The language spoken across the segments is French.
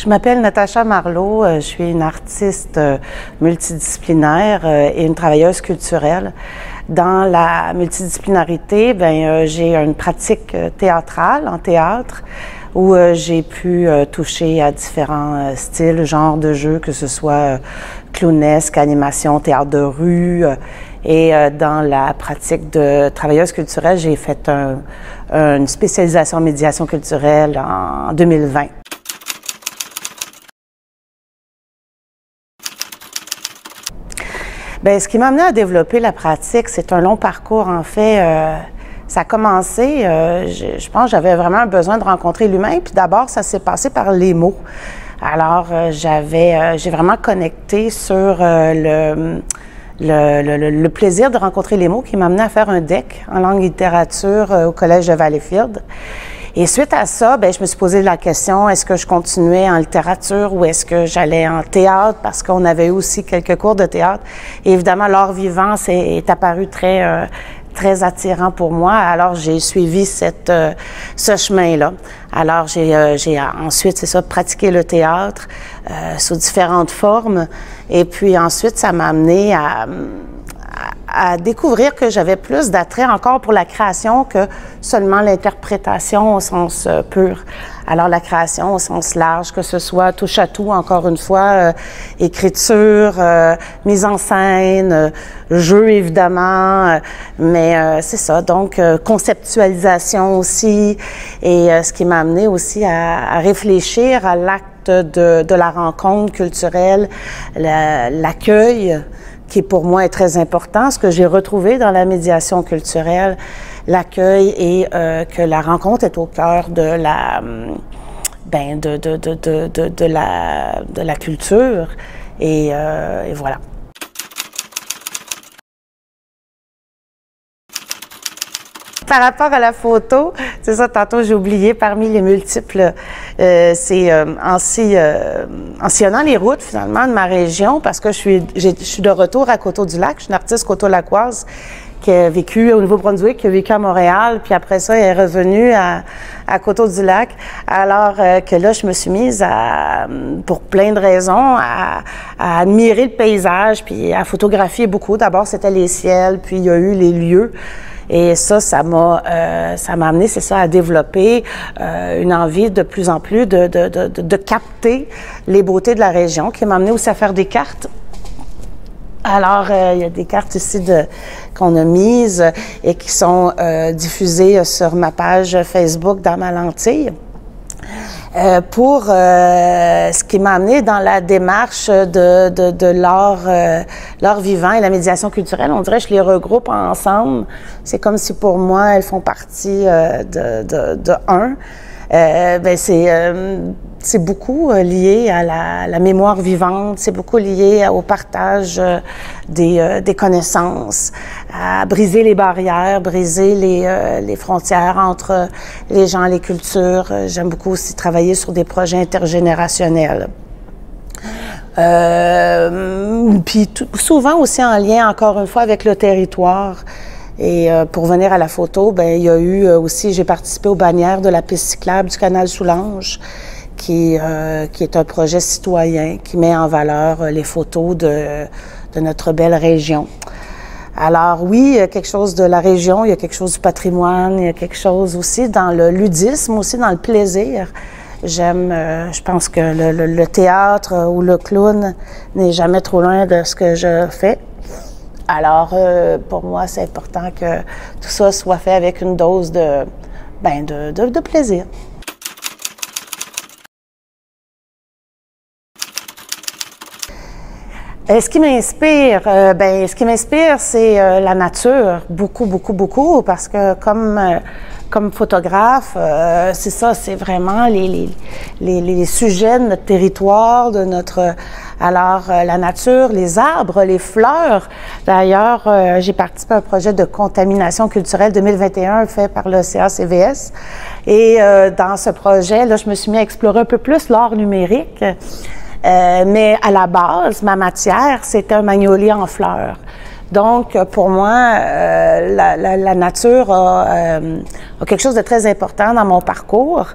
Je m'appelle Natacha Marleau, je suis une artiste multidisciplinaire et une travailleuse culturelle. Dans la multidisciplinarité, j'ai une pratique théâtrale en théâtre où j'ai pu toucher à différents styles, genres de jeux, que ce soit clownesque, animation, théâtre de rue. Et dans la pratique de travailleuse culturelle, j'ai fait une spécialisation en médiation culturelle en 2020. Bien, ce qui m'a amené à développer la pratique, c'est un long parcours. En fait, ça a commencé, je pense que j'avais vraiment un besoin de rencontrer l'humain. Puis d'abord, ça s'est passé par les mots. Alors, j'ai vraiment connecté sur le plaisir de rencontrer les mots qui m'a amené à faire un DEC en langue et littérature au Collège de Valleyfield. Et suite à ça, je me suis posé la question, est-ce que je continuais en littérature ou est-ce que j'allais en théâtre, parce qu'on avait eu aussi quelques cours de théâtre. Et évidemment, l'art vivant est apparu très attirant pour moi. Alors, j'ai suivi ce chemin-là. Alors, j'ai ensuite, c'est ça, pratiqué le théâtre sous différentes formes. Et puis ensuite, ça m'a amené à découvrir que j'avais plus d'attrait encore pour la création que seulement l'interprétation au sens pur. Alors la création au sens large, que ce soit touche à tout, encore une fois, écriture, mise en scène, jeu évidemment, mais c'est ça, donc conceptualisation aussi, et ce qui m'a amené aussi à réfléchir à l'acte de la rencontre culturelle, l'accueil, qui pour moi est très important, ce que j'ai retrouvé dans la médiation culturelle, l'accueil et que la rencontre est au cœur de la culture et voilà. Par rapport à la photo, c'est ça, tantôt j'ai oublié, parmi les multiples, c'est en sillonnant les routes finalement de ma région, parce que je suis de retour à Coteau-du-Lac, je suis une artiste coteau-lacoise qui a vécu au Nouveau-Brunswick, qui a vécu à Montréal, puis après ça, elle est revenue à Coteau-du-Lac. Alors que là, je me suis mise pour plein de raisons, à admirer le paysage, puis à photographier beaucoup. D'abord, c'était les ciels, puis il y a eu les lieux. Et ça m'a amené, c'est ça, à développer une envie de plus en plus de capter les beautés de la région, qui m'a amené aussi à faire des cartes. Alors, il y a des cartes ici qu'on a mises et qui sont diffusées sur ma page Facebook dans ma lentille. Pour ce qui m'a amené dans la démarche de l'art vivant et la médiation culturelle. On dirait que je les regroupe ensemble. C'est comme si pour moi, elles font partie de un. C'est beaucoup lié à la mémoire vivante, c'est beaucoup lié au partage des connaissances, à briser les barrières, briser les frontières entre les gens, les cultures. J'aime beaucoup aussi travailler sur des projets intergénérationnels. Puis souvent aussi en lien, encore une fois, avec le territoire. Et pour venir à la photo, il y a eu aussi, j'ai participé aux bannières de la piste cyclable du canal Soulanges, qui est un projet citoyen qui met en valeur les photos de notre belle région. Alors oui, il y a quelque chose de la région, il y a quelque chose du patrimoine, il y a quelque chose aussi dans le ludisme, aussi dans le plaisir. Je pense que le théâtre ou le clown n'est jamais trop loin de ce que je fais. Alors, pour moi, c'est important que tout ça soit fait avec une dose de plaisir. Ce qui m'inspire, c'est la nature, beaucoup, parce que comme photographe, c'est ça, c'est vraiment les sujets de notre territoire, de notre... Alors, la nature, les arbres, les fleurs. D'ailleurs, j'ai participé à un projet de contamination culturelle 2021 fait par le CACVS. Et dans ce projet, là, je me suis mis à explorer un peu plus l'art numérique. Mais à la base, ma matière, c'était un magnolia en fleurs. Donc, pour moi, la nature a quelque chose de très important dans mon parcours.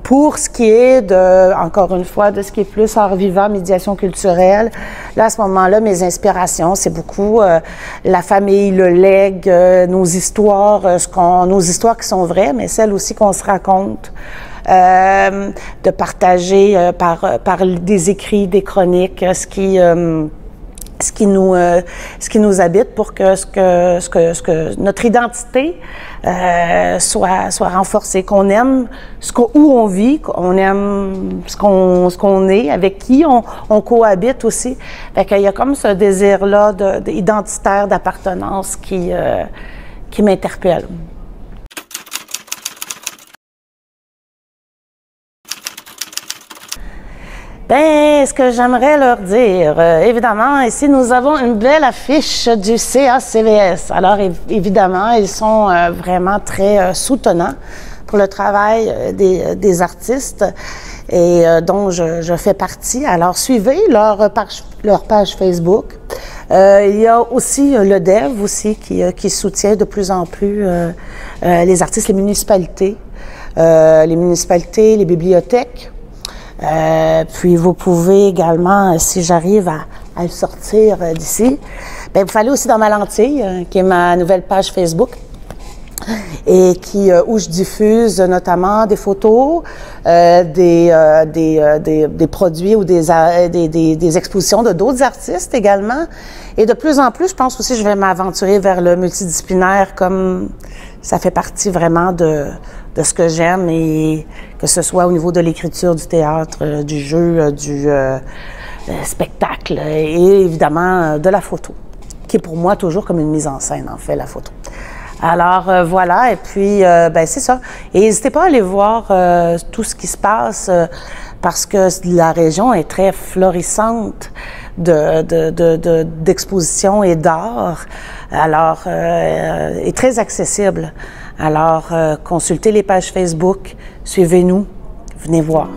Pour ce qui est encore une fois, de ce qui est plus art vivant, médiation culturelle, là, à ce moment-là, mes inspirations, c'est beaucoup la famille, le legs, nos histoires qui sont vraies, mais celles aussi qu'on se raconte. De partager par des écrits, des chroniques, ce qui nous habite pour que notre identité soit renforcée, qu'on aime où on vit, qu'on aime ce qu'on est, avec qui on cohabite aussi. Fait qu'il y a comme ce désir-là identitaire, d'appartenance qui m'interpelle. Ben, ce que j'aimerais leur dire, évidemment, ici, nous avons une belle affiche du CACVS. Alors, évidemment, ils sont vraiment très soutenants pour le travail des artistes et dont je fais partie. Alors, suivez leur page Facebook. Il y a aussi le DEV aussi qui soutient de plus en plus les artistes, les municipalités, les bibliothèques. Puis vous pouvez également, si j'arrive à le sortir d'ici, ben vous allez aussi dans ma lentille, qui est ma nouvelle page Facebook, et où je diffuse notamment des photos, des produits ou des expositions de d'autres artistes également. Et de plus en plus, je pense aussi que je vais m'aventurer vers le multidisciplinaire, comme ça fait partie vraiment de ce que j'aime, et que ce soit au niveau de l'écriture, du théâtre, du jeu, du spectacle et évidemment de la photo, qui est pour moi toujours comme une mise en scène, en fait, la photo. Alors voilà, et puis ben c'est ça. Et n'hésitez pas à aller voir tout ce qui se passe parce que la région est très florissante d'expositions et d'art. Alors, est très accessible. Alors, consultez les pages Facebook, suivez-nous, venez voir.